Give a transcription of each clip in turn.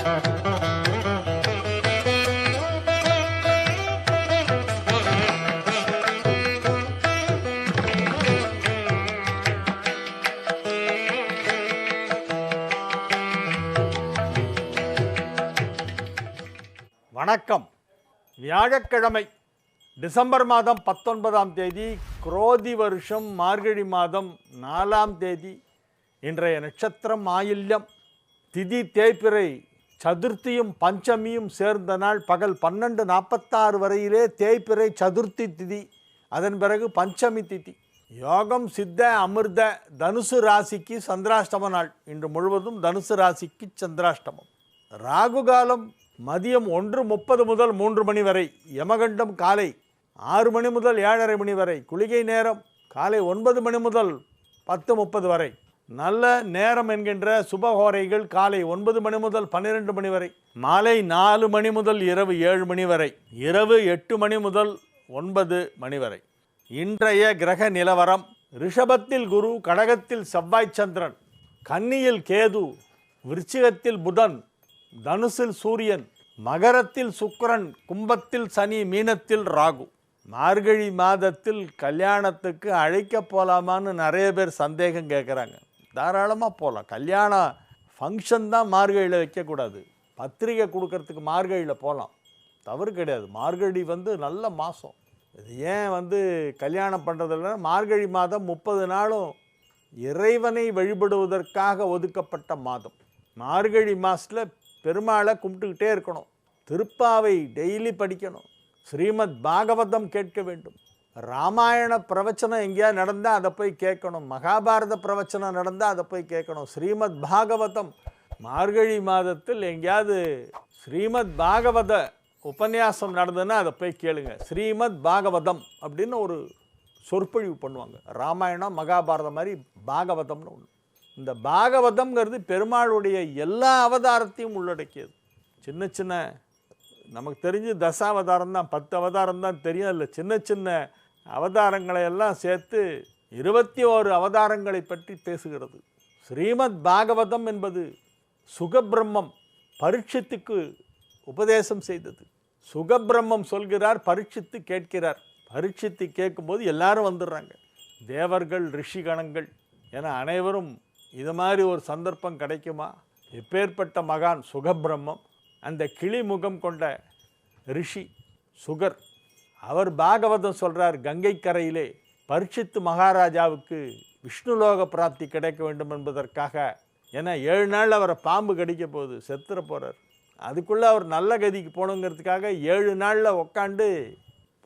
வணக்கம். வியாழக்கிழமை டிசம்பர் மாதம் 19ஆம் தேதி, குரோதி வருஷம் மார்கழி மாதம் 4ஆம் தேதி. இன்றைய நட்சத்திரம் ஆயில்யம், திதி தேய்பிறை, சதுர்த்தியும் பஞ்சமியும் சேர்ந்த நாள். பகல் 12:46 வரையிலே தேய்பிறை சதுர்த்தி திதி, அதன் பிறகு பஞ்சமி திதி. யோகம் சித்த அமிர்த. தனுசு ராசிக்கு சந்திராஷ்டம நாள். இன்று முழுவதும் தனுசு ராசிக்கு சந்திராஷ்டமம். ராகு காலம் மதியம் 1:30 முதல் 3 மணி வரை. யமகண்டம் காலை 6 மணி முதல் 7:30 மணி வரை. குளிகை நேரம் காலை 9 மணி முதல் 10:30 வரை. நல்ல நேரம் என்கின்ற சுபஹோரைகள் காலை 9 மணி முதல் 12 மணி வரை. மாலை 4 மணி முதல் இரவு 7 மணி வரை. இரவு 8 மணி முதல் 9 மணி வரை. இன்றைய கிரக நிலவரம்: ரிஷபத்தில் குரு, கடகத்தில் செவ்வாய் சந்திரன், கன்னியில் கேது, விருச்சிகத்தில் புதன், தனுசில் சூரியன், மகரத்தில் சுக்கிரன், கும்பத்தில் சனி, மீனத்தில் ராகு. மார்கழி மாதத்தில் கல்யாணத்துக்கு அழைக்க போகலாமான்னு நிறைய பேர் சந்தேகம் கேட்குறாங்க. தாராளமாக போகலாம். கல்யாண ஃபங்க்ஷன் தான் மார்கழியில் வைக்கக்கூடாது. பத்திரிகை கொடுக்கறதுக்கு மார்கழியில் போகலாம், தவறு கிடையாது. மார்கழி நல்ல மாதம். இது ஏன் கல்யாணம் பண்ணுறதில்ல, மார்கழி மாதம் 30 நாளும் இறைவனை வழிபடுவதற்காக ஒதுக்கப்பட்ட மாதம். மார்கழி மாதத்தில் பெருமாளை கும்பிட்டுக்கிட்டே இருக்கணும். திருப்பாவை டெய்லி படிக்கணும். ஸ்ரீமத் பாகவதம் கேட்க வேண்டும். ராமாயண பிரவச்சனம் எங்கேயாவது நடந்தால் அதை போய் கேட்கணும். மகாபாரத பிரவச்சனம் நடந்தால் அதை போய் கேட்கணும். ஸ்ரீமத் பாகவதம் மார்கழி மாதத்தில் எங்கேயாவது ஸ்ரீமத் பாகவத உபன்யாசம் நடந்ததுன்னா அதை போய் கேளுங்க. ஸ்ரீமத் பாகவதம் அப்படின்னு ஒரு சொற்பொழிவு பண்ணுவாங்க. ராமாயணம் மகாபாரதம் மாதிரி பாகவதம்னு ஒன்று. இந்த பாகவதம்ங்கிறது பெருமாளுடைய எல்லா அவதாரத்தையும் உள்ளடக்கியது. சின்ன சின்ன நமக்கு தெரிஞ்சு தசாவதாரம் தான், 10 அவதாரம் தான் தெரியும். அதில் சின்ன சின்ன அவதாரங்களை எல்லாம் சேர்த்து 21 அவதாரங்களை பற்றி பேசுகிறது. ஸ்ரீமத் பாகவதம் என்பது சுகபிரம்மம் பரீட்சித்துக்கு உபதேசம் செய்தது. சுகபிரம்மம் சொல்கிறார், பரீட்சித்து கேட்கிறார். பரீட்சித்து கேட்கும்போது எல்லாரும் வந்துடுறாங்க, தேவர்கள், ரிஷிகணங்கள் என அனைவரும். இது மாதிரி ஒரு சந்தர்ப்பம் கிடைக்குமா? எப்பேற்பட்ட மகான் சுகபிரம்மம். அந்த கிளி முகம் கொண்ட ரிஷி சுகர், அவர் பாகவதம் சொல்கிறார். கங்கை கரையிலே பரீட்சித்து மகாராஜாவுக்கு விஷ்ணுலோக பிராப்தி கிடைக்க வேண்டும் என்பதற்காக ஏன்னா 7 நாள் அவரை பாம்பு கடிக்க போகுது, செத்துற போகிறார். அதுக்குள்ளே அவர் நல்ல கதிக்கு போகணுங்கிறதுக்காக 7 நாளில் உக்காண்டு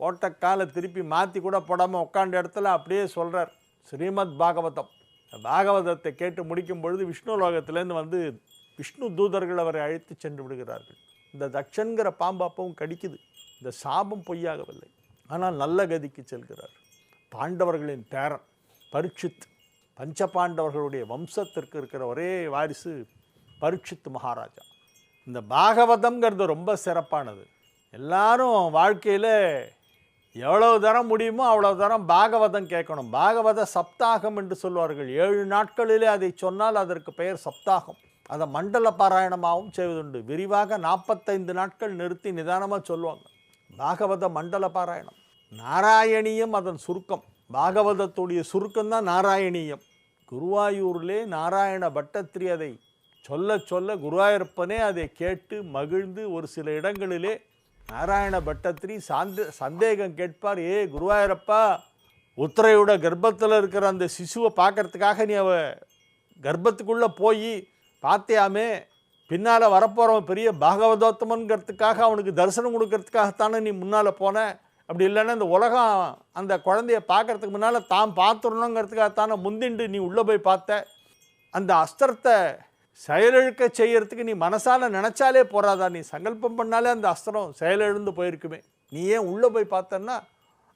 போட்ட காலை திருப்பி மாற்றி கூட போடாமல் உட்காண்ட இடத்துல அப்படியே சொல்கிறார் ஸ்ரீமத் பாகவதம். பாகவதத்தை கேட்டு முடிக்கும் பொழுது விஷ்ணுலோகத்திலேருந்து விஷ்ணு தூதர்கள் அவரை அழைத்து சென்று விடுகிறார்கள். இந்த தட்சன்கிற பாம்பு அப்பவும் கடிக்குது. இந்த சாபம் பொய்யாகவில்லை, ஆனால் நல்ல கதிக்கு செல்கிறார். பாண்டவர்களின் பேரன் பரீட்சித், பஞ்சபாண்டவர்களுடைய வம்சத்திற்கு இருக்கிற ஒரே வாரிசு பரீட்சித் மகாராஜா. இந்த பாகவதம்ங்கிறது ரொம்ப சிறப்பானது. எல்லாரும் வாழ்க்கையில் எவ்வளவு தரம் முடியுமோ அவ்வளவு தரம் பாகவதம் கேட்கணும். பாகவத சப்தாகம் என்று சொல்வார்கள். 7 நாட்களிலே அதை சொன்னால் அதற்கு பெயர் சப்தாகம். அதை மண்டல பாராயணமாகவும் செய்வதுண்டு. விரிவாக 45 நாட்கள் நிறுத்தி நிதானமாக சொல்லுவாங்க. பாகவத மண்டல பாராயணம். நாராயணியம் அதன் சுருக்கம். பாகவதத்துடைய சுருக்கம்தான் நாராயணியம். குருவாயூரிலே நாராயண பட்டத்திரி அதை சொல்ல சொல்ல குருவாயூரப்பனே அதை கேட்டு மகிழ்ந்து ஒரு சில இடங்களிலே நாராயண பட்டத்திரி சந்தேகம் கேட்பார். குருவாயூரப்பா, உத்திரையோட கர்ப்பத்தில் இருக்கிற அந்த சிசுவை பார்க்கறதுக்காக நீ அவ கர்ப்பத்துக்குள்ளே போய் பார்த்தியாமே, பின்னால் வரப்போகிறவன் பெரிய பாகவதோத்தமன்கிறதுக்காக அவனுக்கு தரிசனம் கொடுக்கறதுக்காகத்தானே நீ முன்னால் போன. அப்படி இல்லைன்னா இந்த உலகம் அந்த குழந்தைய பார்க்கறதுக்கு முன்னால் தான் பார்த்துடணுங்கிறதுக்காகத்தானே முந்திண்டு நீ உள்ளே போய் பார்த்த. அந்த அஸ்திரத்தை செயலிழக்க செய்யறதுக்கு நீ மனசால் நினச்சாலே போறாதா? நீ சங்கல்பம் பண்ணாலே அந்த அஸ்திரம் செயலிழந்து போயிருக்குமே. நீ ஏன் உள்ளே போய் பார்த்தன்னா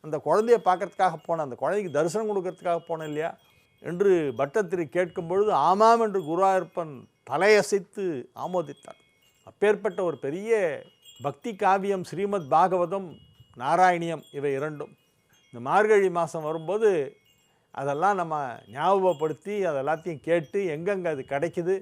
அந்த குழந்தைய பார்க்கறதுக்காக போன, அந்த குழந்தைக்கு தரிசனம் கொடுக்கறதுக்காக போன இல்லையா என்று பட்டத்திரி கேட்கும் பொழுது ஆமாம் என்று குருவாயூரப்பன் தலையசைத்து ஆமோதித்தார். அப்பேற்பட்ட ஒரு பெரிய பக்தி காவியம் ஸ்ரீமத் பாகவதம், நாராயணியம், இவை இரண்டும். இந்த மார்கழி மாதம் வரும்போது அதெல்லாம் நம்ம ஞாபகப்படுத்தி அதெல்லாத்தையும் கேட்டு எங்கெங்கே அது கிடைக்குது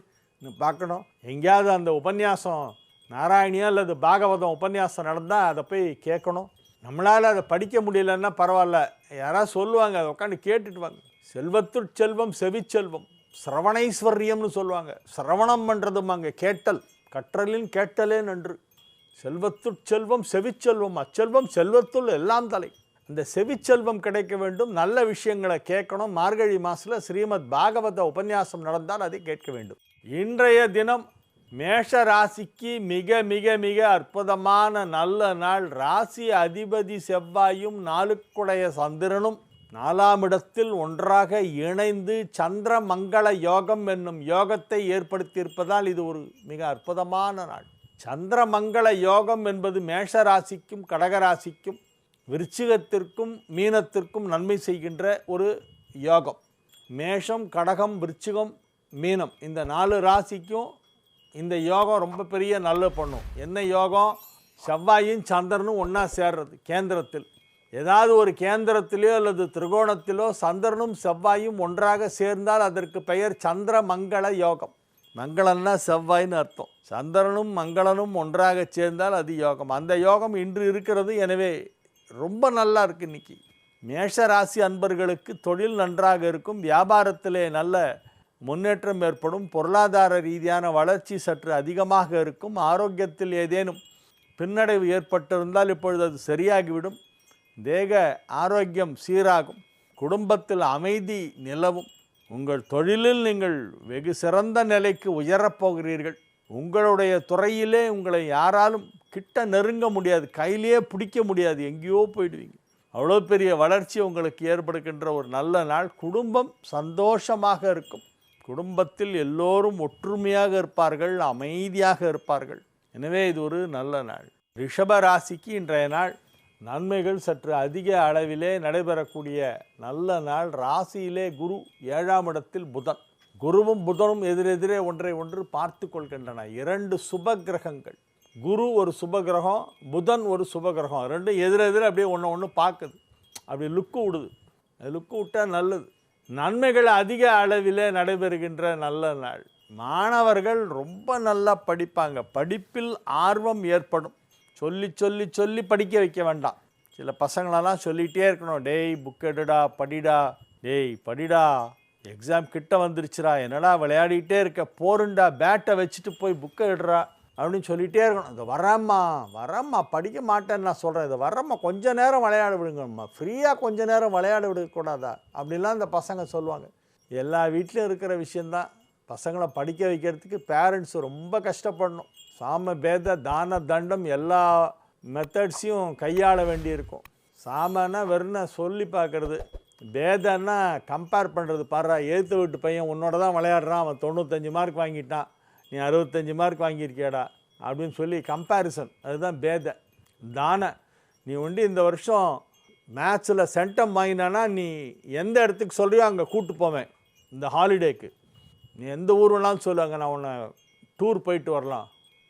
பார்க்கணும். எங்கேயாவது அந்த உபன்யாசம் நாராயணியோ அல்லது பாகவதம் உபன்யாசம் நடந்தால் அதை போய் கேட்கணும். நம்மளால் அதை படிக்க முடியலன்னா பரவாயில்ல, யாராவது சொல்லுவாங்க, அதை உட்காந்து கேட்டுட்டு வாங்க. செல்வத்துட் செல்வம் செவிச்செல்வம், சிரவணைஸ்வர்யம்னு சொல்லுவாங்க. சிரவணம் பண்ணுறதுமாங்க கேட்டல், கற்றலின் கேட்டலே நன்று. செல்வத்துட் செல்வம் செவிச்செல்வம், அச்செல்வம் செல்வத்துள் எல்லாம் தலை. இந்த செவிச்செல்வம் கிடைக்க வேண்டும், நல்ல விஷயங்களை கேட்கணும். மார்கழி மாதத்தில் ஸ்ரீமத் பாகவத உபன்யாசம் நடந்தால் அதை கேட்க வேண்டும். இன்றைய தினம் மேஷ ராசிக்கு மிக மிக மிக அற்புதமான நல்ல நாள். ராசி அதிபதி செவ்வாயும் நாளுக்குடைய சந்திரனும் 4ஆம் இடத்தில் ஒன்றாக இணைந்து சந்திர மங்கள யோகம் என்னும் யோகத்தை ஏற்படுத்தியிருப்பதால் இது ஒரு மிக அற்புதமான நாள். சந்திர மங்கள யோகம் என்பது மேஷ ராசிக்கும் கடகராசிக்கும் விருச்சிகத்திற்கும் மீனத்திற்கும் நன்மை செய்கின்ற ஒரு யோகம். மேஷம், கடகம், விருச்சிகம், மீனம் இந்த 4 ராசிக்கும் இந்த யோகம் ரொம்ப பெரிய நல்ல பண்ணும். என்ன யோகம்? செவ்வாயும் சந்திரனும் ஒன்றா சேர்றது கேந்திரத்தில். ஏதாவது ஒரு கேந்திரத்திலோ அல்லது திரிகோணத்திலோ சந்திரனும் செவ்வாயும் ஒன்றாக சேர்ந்தால் அதற்கு பெயர் சந்திர மங்கள யோகம். மங்களம்னா செவ்வாய்னு அர்த்தம். சந்திரனும் மங்களனும் ஒன்றாக சேர்ந்தால் அது யோகம். அந்த யோகம் இன்று இருக்கிறது. எனவே ரொம்ப நல்லா இருக்குது. இன்றைக்கி மேஷ ராசி அன்பர்களுக்கு தொழில் நன்றாக இருக்கும். வியாபாரத்திலே நல்ல முன்னேற்றம் ஏற்படும். பொருளாதார ரீதியான வளர்ச்சி சற்று அதிகமாக இருக்கும். ஆரோக்கியத்தில் ஏதேனும் பின்னடைவு ஏற்பட்டிருந்தால் இப்பொழுது அது சரியாகிவிடும். தேக ஆரோக்கியம் சீராகும். குடும்பத்தில் அமைதி நிலவும். உங்கள் தொழிலில் நீங்கள் வெகு சிறந்த நிலைக்கு உயரப்போகிறீர்கள். உங்களுடைய துறையிலே உங்களை யாராலும் கிட்ட நெருங்க முடியாது, கையிலேயே பிடிக்க முடியாது, எங்கேயோ போயிடுவீங்க. அவ்வளோ பெரிய வளர்ச்சி உங்களுக்கு ஏற்படுகின்ற ஒரு நல்ல நாள். குடும்பம் சந்தோஷமாக இருக்கும். குடும்பத்தில் எல்லோரும் ஒற்றுமையாக இருப்பார்கள், அமைதியாக இருப்பார்கள். எனவே இது ஒரு நல்ல நாள். ரிஷப ராசிக்கு இன்றைய நாள் நன்மைகள் சற்று அதிக அளவிலே நடைபெறக்கூடிய நல்ல நாள். ராசியிலே குரு, 7ஆம் இடத்தில் புதன். குருவும் புதனும் எதிரெதிரே ஒன்றை ஒன்று பார்த்து கொள்கின்றன. 2 சுப கிரகங்கள். குரு ஒரு சுப கிரகம், புதன் ஒரு சுப கிரகம். ரெண்டும் எதிரெதிரே அப்படியே ஒன்று பார்க்குது. அப்படி லுக்கு விடுது. லுக்கு விட்டால் நல்லது. நன்மைகள் அதிக அளவில் நடைபெறுகின்ற நல்ல நாள். மாணவர்கள் ரொம்ப நல்லா படிப்பாங்க. படிப்பில் ஆர்வம் ஏற்படும். சொல்லி சொல்லி சொல்லி படிக்க வைக்க வேண்டாம். சில பசங்களெல்லாம் சொல்லிகிட்டே இருக்கணும், டேய் புக் எடுடா, படிடா, டேய் படிடா, எக்ஸாம் கிட்ட வந்துருச்சுடா, என்னடா விளையாடிக்கிட்டே இருக்க, போருண்டா, பேட்டை வச்சுட்டு போய் புக்கை எடுறா அப்படின்னு சொல்லிகிட்டே இருக்கணும். இதை வரம்மா படிக்க மாட்டேன்னு நான் சொல்கிறேன், இதை வரம்மா கொஞ்சம் நேரம் விளையாட விடுங்கம்மா, ஃப்ரீயாக கொஞ்சம் நேரம் விளையாட விடக்கூடாதா அப்படின்லாம் இந்த பசங்க சொல்லுவாங்க. எல்லா வீட்லையும் இருக்கிற விஷயந்தான். பசங்களை படிக்க வைக்கிறதுக்கு பேரண்ட்ஸ் ரொம்ப கஷ்டப்படணும். சாம பேத தான தண்டம் எல்லா மெத்தட்ஸையும் கையாள வேண்டியிருக்கும். சாமன்னா வெறும் சொல்லி பார்க்குறது, பேதன்னா கம்பேர் பண்ணுறது. பாரு, எழுத்து வீட்டு பையன் உன்னோட தான் விளையாடுறான், அவன் 95 மார்க் வாங்கிட்டான், நீ 65 மார்க் வாங்கியிருக்கியாடா அப்படின்னு சொல்லி கம்பேரிசன். அதுதான் பேத. தான, நீ இந்த வருஷம் மேத்ஸில் சென்டம் வாங்கினானா நீ எந்த இடத்துக்கு சொல்கிறியோ அங்கே கூப்பிட்டு போவேன் இந்த ஹாலிடேக்கு. நீ எந்த ஊர் வேணாலும் சொல்லுவாங்க, நான் உன்னை டூர் போயிட்டு வரலாம்,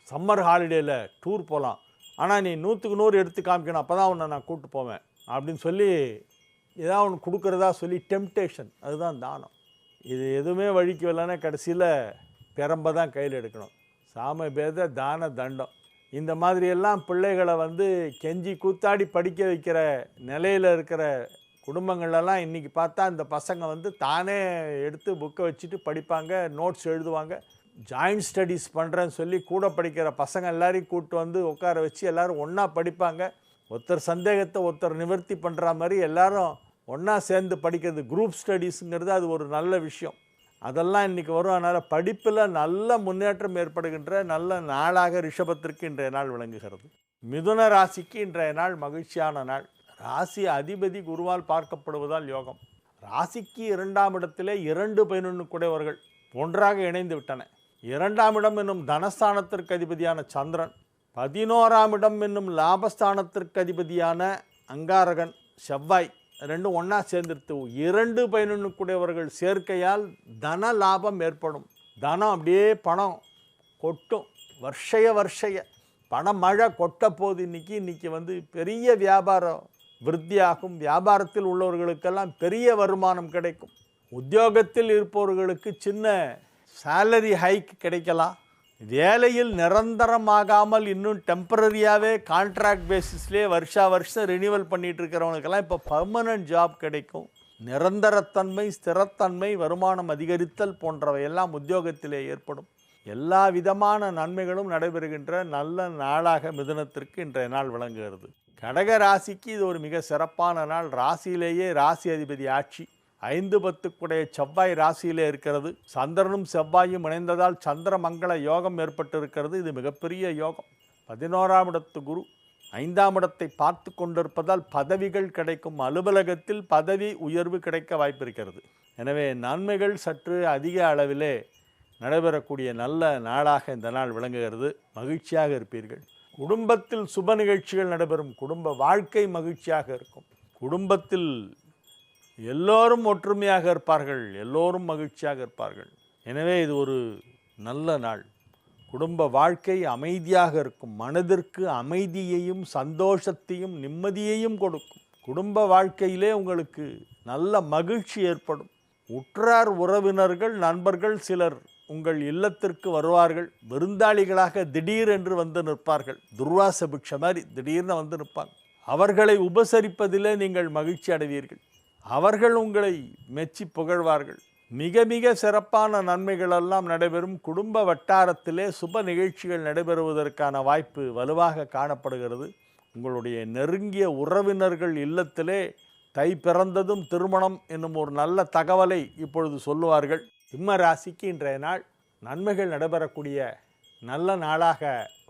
சம்மர் ஹாலிடேயில் டூர் போகலாம், ஆனால் நீ 100க்கு 100 எடுத்து காமிக்கணும், அப்போ தான் உன்னை நான் கூப்பிட்டு போவேன் அப்படின்னு சொல்லி ஏதாவது ஒன்று கொடுக்குறதா சொல்லி டெம்டேஷன். அதுதான் தானம். இது எதுவுமே வழிக்கு வரலன்னா கடைசியில் பெரம்ப தான் கையில் எடுக்கணும். சாம பேத தான தண்டம். இந்த மாதிரியெல்லாம் பிள்ளைகளை கெஞ்சி கூத்தாடி படிக்க வைக்கிற நிலையில் இருக்கிற குடும்பங்கள்லாம் இன்றைக்கி பார்த்தா இந்த பசங்க தானே எடுத்து புக்கை வச்சுட்டு படிப்பாங்க, நோட்ஸ் எழுதுவாங்க. ஜாயிண்ட் ஸ்டடீஸ் பண்ணுறேன்னு சொல்லி கூட படிக்கிற பசங்க எல்லாரையும் கூப்பிட்டு உட்கார வச்சு எல்லோரும் ஒன்றா படிப்பாங்க. ஒருத்தர் சந்தேகத்தை ஒருத்தர் நிவர்த்தி பண்ணுற மாதிரி எல்லோரும் ஒன்றா சேர்ந்து படிக்கிறது, குரூப் ஸ்டடீஸுங்கிறது அது ஒரு நல்ல விஷயம். அதெல்லாம் இன்றைக்கி வரும். அதனால் படிப்பில் நல்ல முன்னேற்றம் ஏற்படுகின்ற நல்ல நாளாக ரிஷபத்திற்கு இன்றைய நாள் விளங்குகிறது. மிதுன ராசிக்கு இன்றைய நாள் மகிழ்ச்சியான நாள். ராசி அதிபதி குருவால் பார்க்கப்படுவதால் யோகம். ராசிக்கு 2ஆம் இடத்திலே 2 11 கூடையவர்கள் ஒன்றாக இணைந்து விட்டன. 2ஆம் இடம் என்னும் தனஸ்தானத்திற்கு அதிபதியான சந்திரன், 11ஆம் இடம் என்னும் லாபஸ்தானத்திற்கு அதிபதியான அங்காரகன் செவ்வாய் ரெண்டும் ஒன்றா சேர்ந்துருத்து 2 11 கூடையவர்கள் சேர்க்கையால் தன லாபம் ஏற்படும். தனம் அப்படியே பணம் கொட்டும். வருஷைய பண மழை கொட்ட போது. இன்றைக்கி பெரிய வியாபாரம் விருத்தியாகும். வியாபாரத்தில் உள்ளவர்களுக்கெல்லாம் பெரிய வருமானம் கிடைக்கும். உத்தியோகத்தில் இருப்பவர்களுக்கு சின்ன சேலரி ஹைக் கிடைக்கலாம். வேலையில் நிரந்தரமாகாமல் இன்னும் டெம்பரரியாகவே கான்ட்ராக்ட் பேசிஸ்லேயே வருஷம் ரினியூவல் பண்ணிகிட்டு இருக்கிறவங்களுக்கெல்லாம் இப்போ பர்மனன்ட் ஜாப் கிடைக்கும். நிரந்தரத்தன்மை, ஸ்திரத்தன்மை, வருமானம் அதிகரித்தல் போன்றவையெல்லாம் உத்தியோகத்திலே ஏற்படும். எல்லா விதமான நன்மைகளும் நடைபெறுகின்ற நல்ல நாளாக மிதுனத்திற்கு இன்றைய நாள் விளங்குகிறது. கடக ராசிக்கு இது ஒரு மிக சிறப்பான நாள். ராசியிலேயே ராசி அதிபதி ஆட்சி. 5-10 செவ்வாய் ராசியிலே இருக்கிறது. சந்திரனும் செவ்வாயும் இணைந்ததால் சந்திர மங்கள யோகம் ஏற்பட்டிருக்கிறது. இது மிகப்பெரிய யோகம். 11ஆம் இடத்து குரு 5ஆம் இடத்தை பார்த்து கொண்டிருப்பதால் பதவிகள் கிடைக்கும். அலுவலகத்தில் பதவி உயர்வு கிடைக்க வாய்ப்பிருக்கிறது. எனவே நன்மைகள் சற்று அதிக அளவிலே நடைபெறக்கூடிய நல்ல நாளாக இந்த நாள் விளங்குகிறது. மகிழ்ச்சியாக இருப்பீர்கள். குடும்பத்தில் சுப நிகழ்ச்சிகள் நடைபெறும். குடும்ப வாழ்க்கை மகிழ்ச்சியாக இருக்கும். குடும்பத்தில் எல்லோரும் ஒற்றுமையாக இருப்பார்கள். எல்லோரும் மகிழ்ச்சியாக இருப்பார்கள். எனவே இது ஒரு நல்ல நாள். குடும்ப வாழ்க்கை அமைதியாக இருக்கும். மனதிற்கு அமைதியையும் சந்தோஷத்தையும் நிம்மதியையும் கொடுக்கும். குடும்ப வாழ்க்கையிலே உங்களுக்கு நல்ல மகிழ்ச்சி ஏற்படும். உற்றார் உறவினர்கள் நண்பர்கள் சிலர் உங்கள் இல்லத்திற்கு வருவார்கள். விருந்தாளிகளாக திடீரென்று வந்து நிற்பார்கள். துர்வாச பிக்ஷ மாதிரி திடீர்னு வந்து நிற்பாங்க. அவர்களை உபசரிப்பதிலே நீங்கள் மகிழ்ச்சி அடைவீர்கள். அவர்கள் உங்களை மெச்சி புகழ்வார்கள். மிக மிக சிறப்பான நன்மைகளெல்லாம் நடைபெறும். குடும்ப வட்டாரத்திலே சுப நிகழ்ச்சிகள் நடைபெறுவதற்கான வாய்ப்பு வலுவாக காணப்படுகிறது. உங்களுடைய நெருங்கிய உறவினர்கள் இல்லத்திலே தை பிறந்ததும் திருமணம் என்னும் ஒரு நல்ல தகவலை இப்பொழுது சொல்லுவார்கள். சிம்ம ராசிக்கு இன்றைய நாள் நன்மைகள் நடைபெறக்கூடிய நல்ல நாளாக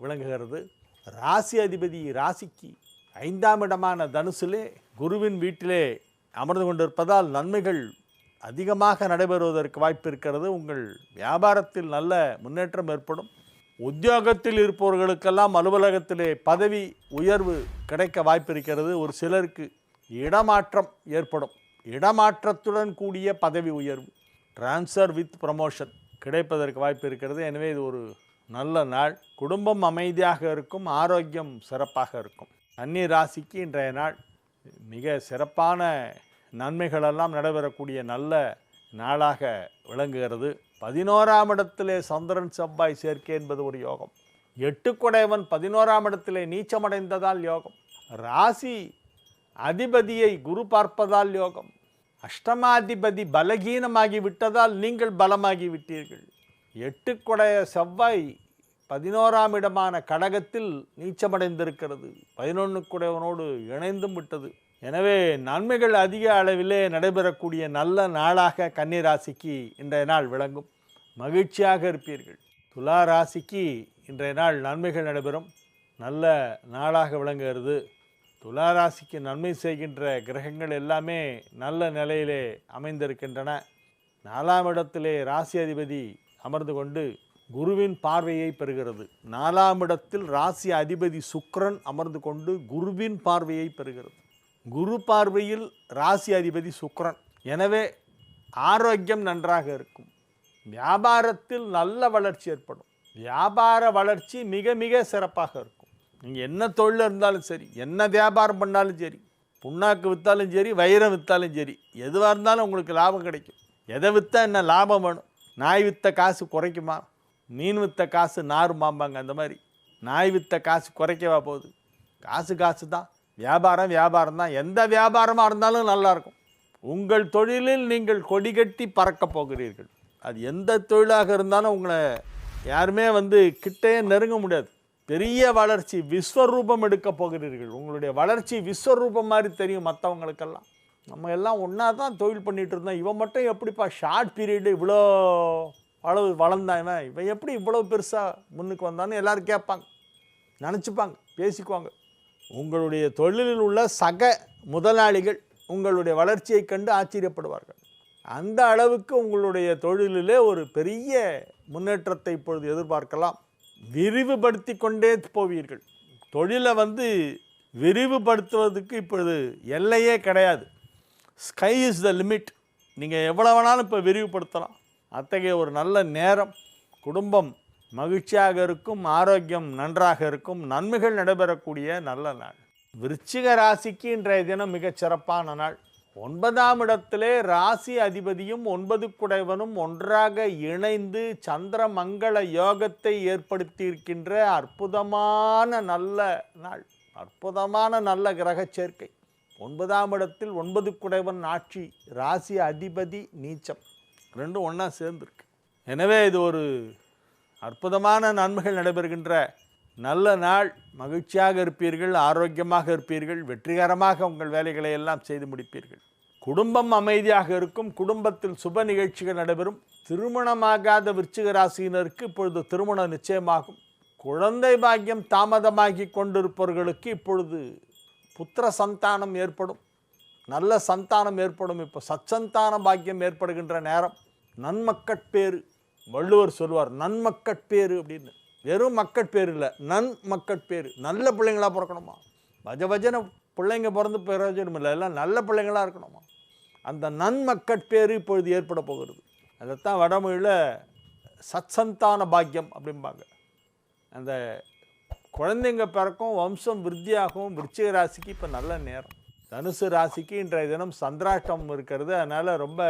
விளங்குகிறது. ராசி அதிபதி ராசிக்கு 5ஆம் இடமான தனுசிலே குருவின் வீட்டிலே அமர்ந்து கொண்டிருப்பதால் நன்மைகள் அதிகமாக நடைபெறுவதற்கு வாய்ப்பு இருக்கிறது. உங்கள் வியாபாரத்தில் நல்ல முன்னேற்றம் ஏற்படும். உத்தியோகத்தில் இருப்பவர்களுக்கெல்லாம் அலுவலகத்திலே பதவி உயர்வு கிடைக்க வாய்ப்பு இருக்கிறது. ஒரு சிலருக்கு இடமாற்றம் ஏற்படும். இடமாற்றத்துடன் கூடிய பதவி உயர்வு, ட்ரான்ஸ்ஃபர் வித் ப்ரமோஷன் கிடைப்பதற்கு வாய்ப்பு இருக்கிறது. எனவே இது ஒரு நல்ல நாள். குடும்பம் அமைதியாக இருக்கும். ஆரோக்கியம் சிறப்பாக இருக்கும். கன்னி ராசிக்கு இன்றைய நாள் மிக சிறப்பான நன்மைகளெல்லாம் நடைபெறக்கூடிய நல்ல நாளாக விளங்குகிறது. 11ஆம் இடத்திலே சந்திரன் செவ்வாய் சேர்க்கை என்பது ஒரு யோகம். 8 குடையவன் 11ஆம் இடத்திலே நீச்சமடைந்ததால் யோகம். ராசி அதிபதியை குரு பார்ப்பதால் யோகம். அஷ்டமாதிபதி பலகீனமாகி விட்டதால் நீங்கள் பலமாகி விட்டீர்கள். 8 குடைய செவ்வாய் 11ஆம் இடமான கடகத்தில் நீச்சமடைந்திருக்கிறது. 11 குடையவனோடு இணைந்தும் விட்டது. எனவே நன்மைகள் அதிக அளவிலே நடைபெறக்கூடிய நல்ல நாளாக கன்னி ராசிக்கு இன்றைய நாள் விளங்கும். மகிழ்ச்சியாக இருப்பீர்கள். துலா ராசிக்கு இன்றைய நாள் நன்மைகள் நடைபெறும் நல்ல நாளாக விளங்குகிறது. துலா ராசிக்கு நன்மை செய்கின்ற கிரகங்கள் எல்லாமே நல்ல நிலையிலே அமைந்திருக்கின்றன. 4ஆம் இடத்திலே ராசி அதிபதி அமர்ந்து கொண்டு குருவின் பார்வையை பெறுகிறது. 4ஆம் இடத்தில் ராசி அதிபதி சுக்கிரன் அமர்ந்து கொண்டு குருவின் பார்வையை பெறுகிறது. குரு பார்வையில் ராசி அதிபதி சுக்கிரன். எனவே ஆரோக்கியம் நன்றாக இருக்கும். வியாபாரத்தில் நல்ல வளர்ச்சி ஏற்படும். வியாபார வளர்ச்சி மிக மிக சிறப்பாக இருக்கும். நீங்கள் என்ன தொழில் இருந்தாலும் சரி, என்ன வியாபாரம் பண்ணாலும் சரி, புண்ணாக்கு விற்றாலும் சரி, வைரம் விற்றாலும் சரி, எதுவாக இருந்தாலும் உங்களுக்கு லாபம் கிடைக்கும். எதை விற்றா என்ன லாபம் வேணும்? நாய் விற்ற காசு குறைக்குமா? மீன் விற்ற காசு நாருமாம்பாங்க. அந்த மாதிரி நாய் விற்ற காசு குறைக்கவா போகுது? காசு தான். வியாபாரம் தான். எந்த வியாபாரமாக இருந்தாலும் நல்லாயிருக்கும். உங்கள் தொழிலில் நீங்கள் கொடி கட்டி பறக்கப் போகிறீர்கள். அது எந்த தொழிலாக இருந்தாலும் உங்களை யாருமே கிட்டே நெருங்க முடியாது. பெரிய வளர்ச்சி, விஸ்வரூபம் எடுக்கப் போகிறீர்கள். உங்களுடைய வளர்ச்சி விஸ்வரூபம் மாதிரி தெரியும் மற்றவங்களுக்கெல்லாம். நம்ம எல்லாம் ஒன்றா தான் தொழில் பண்ணிகிட்டு இருந்தோம். இவன் மட்டும் எப்படிப்பா ஷார்ட் பீரியடு இவ்வளோ அளவு வளர்ந்தான், இவன் எப்படி இவ்வளோ பெருசாக முன்னுக்கு வந்தான்னு எல்லோரும் கேட்பாங்க, நினச்சிப்பாங்க, பேசிக்குவாங்க. உங்களுடைய தொழிலில் உள்ள சக முதலாளிகள் உங்களுடைய வளர்ச்சியை கண்டு ஆச்சரியப்படுவார்கள். அந்த அளவுக்கு உங்களுடைய தொழிலிலே ஒரு பெரிய முன்னேற்றத்தை இப்பொழுது எதிர்பார்க்கலாம். விரிவுபடுத்தி கொண்டே போவீர்கள். தொழிலை விரிவுபடுத்துவதற்கு இப்பொழுது எல்லையே கிடையாது. Sky is the limit. நீங்கள் எவ்வளோ வேணாலும் இப்போ விரிவுபடுத்தலாம். அத்தகைய ஒரு நல்ல நேரம். குடும்பம் மகிழ்ச்சியாக இருக்கும். ஆரோக்கியம் நன்றாக இருக்கும். நன்மைகள் நடைபெறக்கூடிய நல்ல நாள். விருச்சிக ராசிக்கு இன்றைய தினம் மிகச் சிறப்பான நாள். 9ஆம் இடத்திலே ராசி அதிபதியும் 9 குடைவனும் ஒன்றாக இணைந்து சந்திரமங்கள யோகத்தை ஏற்படுத்தி இருக்கின்ற அற்புதமான நல்ல நாள், அற்புதமான நல்ல கிரக சேர்க்கை. 9ஆம் இடத்தில் 9 குடைவன் ஆட்சி, ராசி அதிபதி நீச்சம், ரெண்டும் ஒன்றா சேர்ந்துருக்கு. எனவே இது ஒரு அற்புதமான நன்மைகள் நடைபெறுகின்ற நல்ல நாள். மகிழ்ச்சியாக இருப்பீர்கள், ஆரோக்கியமாக இருப்பீர்கள், வெற்றிகரமாக உங்கள் வேலைகளை எல்லாம் செய்து முடிப்பீர்கள். குடும்பம் அமைதியாக இருக்கும், குடும்பத்தில் சுப நிகழ்ச்சிகள் நடைபெறும். திருமணமாகாத விருச்சிக ராசியினருக்கு இப்பொழுது திருமணம் நிச்சயமாகும். குழந்தை பாக்கியம் தாமதமாகி கொண்டிருப்பவர்களுக்கு இப்பொழுது புத்திர சந்தானம் ஏற்படும், நல்ல சந்தானம் ஏற்படும். இப்போ சச்சந்தான பாக்கியம் ஏற்படுகின்ற நேரம். நன்மக்கட்பேறு, வள்ளுவர் சொல்வார் நன்மக்கட்பேறு அப்படின்னு. வெறும் மக்கட்பேர் இல்லை, நன்மக்கட்பேறு. நல்ல பிள்ளைங்களாக பிறக்கணுமா? பஜன பிள்ளைங்க பிறந்து பிரயோஜனம் இல்லை, எல்லாம் நல்ல பிள்ளைங்களாக இருக்கணுமா? அந்த நன்மக்கட்பேறு இப்பொழுது ஏற்பட போகிறது. அதைத்தான் வடமொழியில் சத்சந்தான பாக்கியம் அப்படிம்பாங்க. அந்த குழந்தைங்க பிறக்கும், வம்சம் விருத்தியாகவும். விருச்சிக ராசிக்கு இப்போ நல்ல நேரம். தனுசு ராசிக்கு இன்றைய தினம் சந்திராஷ்டமம் இருக்கிறது, அதனால் ரொம்ப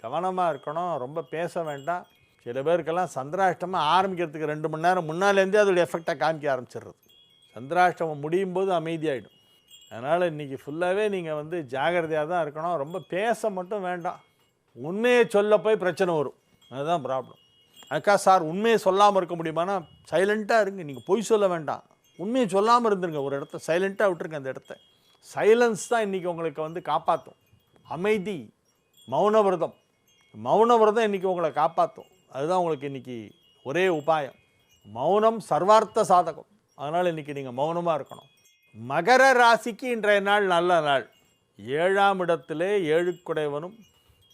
கவனமாக இருக்கணும், ரொம்ப பேச வேண்டாம். சில பேருக்கெல்லாம் சந்திராஷ்டமம் ஆரம்பிக்கிறதுக்கு 2 மணி நேரம் முன்னாலேருந்தே அதோடைய எஃபெக்டை காமிக்க ஆரம்பிச்சிடுறது. சந்திராஷ்டமம் முடியும் போது அமைதியாகிடும். அதனால் இன்றைக்கி ஃபுல்லாகவே நீங்கள் ஜாகிரதையாக தான் இருக்கணும். ரொம்ப பேச மட்டும் வேண்டாம். உண்மையை சொல்ல போய் பிரச்சனை வரும், அதுதான் ப்ராப்ளம். அக்கா சார் உண்மையை சொல்லாமல் இருக்க முடியுமானா சைலண்ட்டாக இருங்க. நீங்கள் பொய் சொல்ல வேண்டாம், உண்மையை சொல்லாமல் இருந்துருங்க. ஒரு இடத்த சைலண்ட்டாக விட்டுருங்க. அந்த இடத்த சைலன்ஸ் தான் இன்றைக்கி உங்களுக்கு காப்பாற்றும். அமைதி, மௌனவிரதம். மௌனவிரதம் இன்றைக்கி உங்களை காப்பாற்றும். அதுதான் உங்களுக்கு இன்றைக்கி ஒரே உபாயம். மௌனம் சர்வார்த்த சாதகம். அதனால் இன்றைக்கி நீங்கள் மௌனமாக இருக்கணும். மகர ராசிக்கு இன்றைய நாள் நல்ல நாள். 7ஆம் இடத்திலே 7 குடைவனும்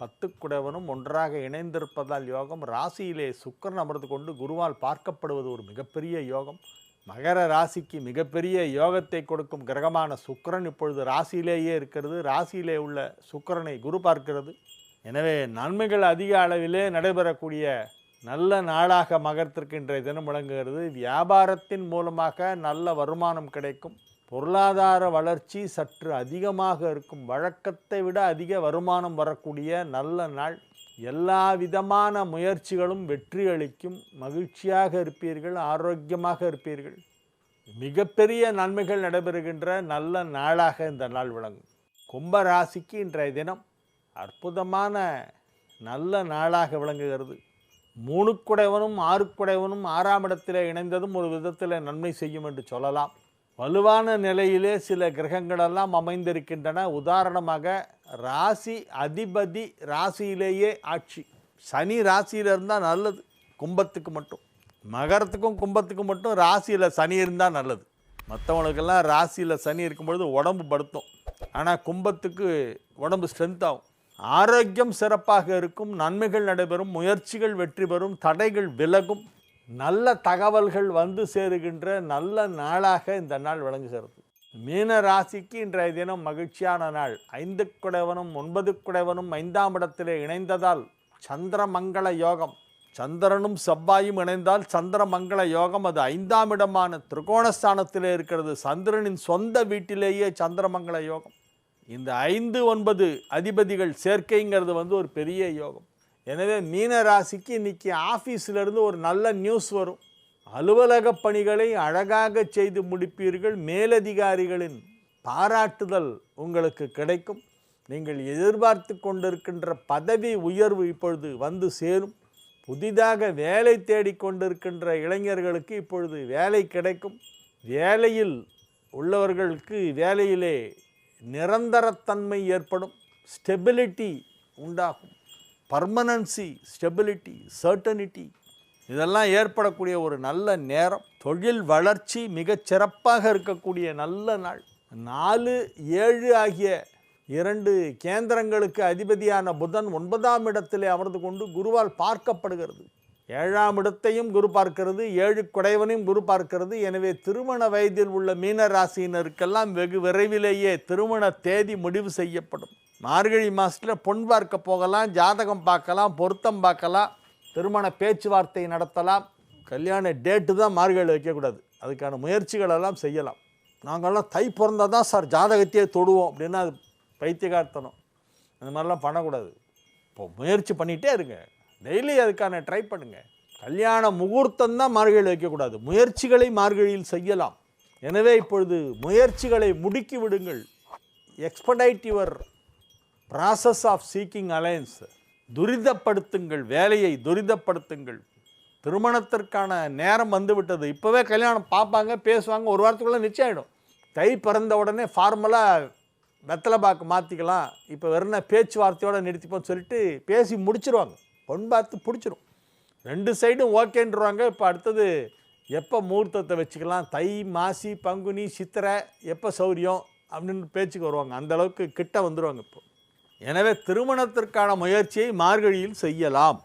10 குடைவனும் ஒன்றாக இணைந்திருப்பதால் யோகம். ராசியிலே சுக்கிரன் அமர்ந்து கொண்டு குருவால் பார்க்கப்படுவது ஒரு மிகப்பெரிய யோகம். மகர ராசிக்கு மிகப்பெரிய யோகத்தை கொடுக்கும் கிரகமான சுக்கிரன் இப்பொழுது ராசியிலேயே இருக்கிறது. ராசியிலே உள்ள சுக்கிரனை குரு பார்க்கிறது. எனவே நன்மைகள் அதிக அளவிலே நடைபெறக்கூடிய நல்ல நாளாக மகரத்திற்கு இன்றைய தினம் விளங்குகிறது. வியாபாரத்தின் மூலமாக நல்ல வருமானம் கிடைக்கும். பொருளாதார வளர்ச்சி சற்று அதிகமாக இருக்கும். வழக்கத்தை விட அதிக வருமானம் வரக்கூடிய நல்ல நாள். எல்லா விதமான முயற்சிகளும் வெற்றி அளிக்கும். மகிழ்ச்சியாக இருப்பீர்கள், ஆரோக்கியமாக இருப்பீர்கள். மிகப்பெரிய நன்மைகள் நடைபெறுகின்ற நல்ல நாளாக இந்த நாள் விளங்கும். கும்ப ராசிக்கு இன்றைய தினம் அற்புதமான நல்ல நாளாக விளங்குகிறது. 3 குடைவனும் 6 குடைவனும் 6ஆம் இடத்திலே இணைந்ததும் ஒரு விதத்தில் நன்மை செய்யும் என்று சொல்லலாம். வலுவான நிலையிலே சில கிரகங்களெல்லாம் அமைந்திருக்கின்றன. உதாரணமாக ராசி அதிபதி ராசியிலேயே ஆட்சி. சனி ராசியில் இருந்தால் நல்லது, கும்பத்துக்கு மட்டும். மகரத்துக்கும் கும்பத்துக்கும் மட்டும் ராசியில் சனி இருந்தால் நல்லது. மற்றவங்களுக்கெல்லாம் ராசியில் சனி இருக்கும்பொழுது உடம்பு படுத்தும், ஆனால் கும்பத்துக்கு உடம்பு ஸ்ட்ரென்த் ஆகும். ஆரோக்கியம் சிறப்பாக இருக்கும். நன்மைகள் நடைபெறும், முயற்சிகள் வெற்றி பெறும், தடைகள் விலகும். நல்ல தகவல்கள் வந்து சேருகின்ற நல்ல நாளாக இந்த நாள் விளங்குகிறது. மீன ராசிக்கு இன்றைய தினம் மகிழ்ச்சியான நாள். 5 குடைவனும் 9 குடைவனும் 5ஆம் இடத்திலே இணைந்ததால் சந்திரமங்கள யோகம். சந்திரனும் செவ்வாயும் இணைந்தால் சந்திரமங்கள யோகம். அது 5ஆம் இடமான திரிகோணஸ்தானத்திலே இருக்கிறது. சந்திரனின் சொந்த வீட்டிலேயே சந்திரமங்கள யோகம். இந்த 5, 9 அதிபதிகள் சேர்க்கைங்கிறது ஒரு பெரிய யோகம். எனவே மீன ராசிக்கு இன்றைக்கி ஆஃபீஸிலிருந்து ஒரு நல்ல நியூஸ் வரும். அலுவலக பணிகளை அழகாக செய்து முடிப்பீர்கள். மேலதிகாரிகளின் பாராட்டுதல் உங்களுக்கு கிடைக்கும். நீங்கள் எதிர்பார்த்து கொண்டிருக்கின்ற பதவி உயர்வு இப்பொழுது வந்து சேரும். புதிதாக வேலை தேடிக்கொண்டிருக்கின்ற இளைஞர்களுக்கு இப்பொழுது வேலை கிடைக்கும். வேலையில் உள்ளவர்களுக்கு வேலையிலே நிரந்தரத்தன்மை ஏற்படும். ஸ்டெபிலிட்டி உண்டாகும். பர்மனன்சி, ஸ்டெபிலிட்டி, சர்டனிட்டி இதெல்லாம் ஏற்படக்கூடிய ஒரு நல்ல நேரம். தொழில் வளர்ச்சி மிகச் சிறப்பாக இருக்கக்கூடிய நல்ல நாள். 4, 7 ஆகிய 2 கேந்திரங்களுக்கு அதிபதியான புதன் 9ஆம் இடத்திலே அமர்ந்து கொண்டு குருவால் பார்க்கப்படுகிறது. 7ஆம் இடத்தையும் குரு பார்க்கிறது, 7 குடைவனையும் குரு பார்க்கிறது. எனவே திருமண வயதில் உள்ள மீன ராசியினருக்கெல்லாம் வெகு விரைவிலேயே திருமண தேதி முடிவு செய்யப்படும். மார்கழி மாதத்தில் பொன் பார்க்க போகலாம், ஜாதகம் பார்க்கலாம், பொருத்தம் பார்க்கலாம், திருமண பேச்சுவார்த்தை நடத்தலாம். கல்யாண டேட்டு தான் மார்கழி வைக்கக்கூடாது. அதுக்கான முயற்சிகளெல்லாம் செய்யலாம். நாங்கள்லாம் தை பிறந்தால் தான் சார் ஜாதகத்தையே தொடுவோம் அப்படின்னா அது பைத்தியகார்த்தனம். அந்த மாதிரிலாம் பண்ணக்கூடாது. இப்போ முயற்சி பண்ணிகிட்டே இருங்க, டெய்லி அதுக்கான ட்ரை பண்ணுங்கள். கல்யாண முகூர்த்தம் தான் மார்கழியில் வைக்கக்கூடாது, முயற்சிகளை மார்கழியில் செய்யலாம். எனவே இப்பொழுது முயற்சிகளை முடுக்கி விடுங்கள். Expedite your process of seeking alliance. துரிதப்படுத்துங்கள், வேலையை துரிதப்படுத்துங்கள். திருமணத்திற்கான நேரம் வந்துவிட்டது. இப்போவே கல்யாணம் பார்ப்பாங்க, பேசுவாங்க, ஒரு வாரத்துக்குள்ளே நிச்சயம் ஆகிடும். தை பிறந்த உடனே ஃபார்மலாக வெத்தலை பாக்கு மாற்றிக்கலாம், இப்போ வெறும் பேச்சுவார்த்தையோடு நிறுத்திப்போன்னு சொல்லிட்டு பேசி முடிச்சிருவாங்க. பொன் பார்த்து பிடிச்சிரும், 2 சைடும் ஓகேன்றாங்க. இப்போ அடுத்தது எப்போ முகூர்த்தத்தை வச்சுக்கலாம், தை மாசி பங்குனி சித்திரை எப்போ சௌரியம் அப்படின்னு பேச்சுக்கு வருவாங்க. அந்தளவுக்கு கிட்ட வந்துடுவாங்க இப்போ. எனவே திருமணத்திற்கான முயற்சியை மார்கழியில் செய்யலாம்.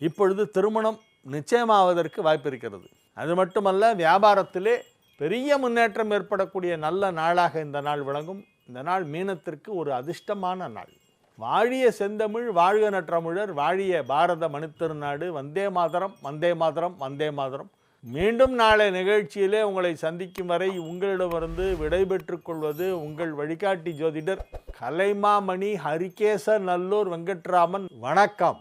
இப்பொழுது திருமணம் நிச்சயமாவதற்கு வாய்ப்பு இருக்கிறது. அது மட்டுமல்ல, வியாபாரத்திலே பெரிய முன்னேற்றம் ஏற்படக்கூடிய நல்ல நாளாக இந்த நாள் விளங்கும். இந்த நாள் மீனத்திற்கு ஒரு அதிர்ஷ்டமான நாள். வாழிய செந்தமிழ், வாழ்க நற்றமிழர், வாழிய பாரத மணித்திருநாடு. வந்தே மாதரம், வந்தே மாதரம், வந்தே மாதரம். மீண்டும் நாளை நிகழ்ச்சியிலே உங்களை சந்திக்கும் வரை உங்களிடமிருந்து விடைபெற்றுக் கொள்வது உங்கள் வழிகாட்டி ஜோதிடர் கலைமாமணி ஹரிகேச நல்லூர் வெங்கட்ராமன். வணக்கம்.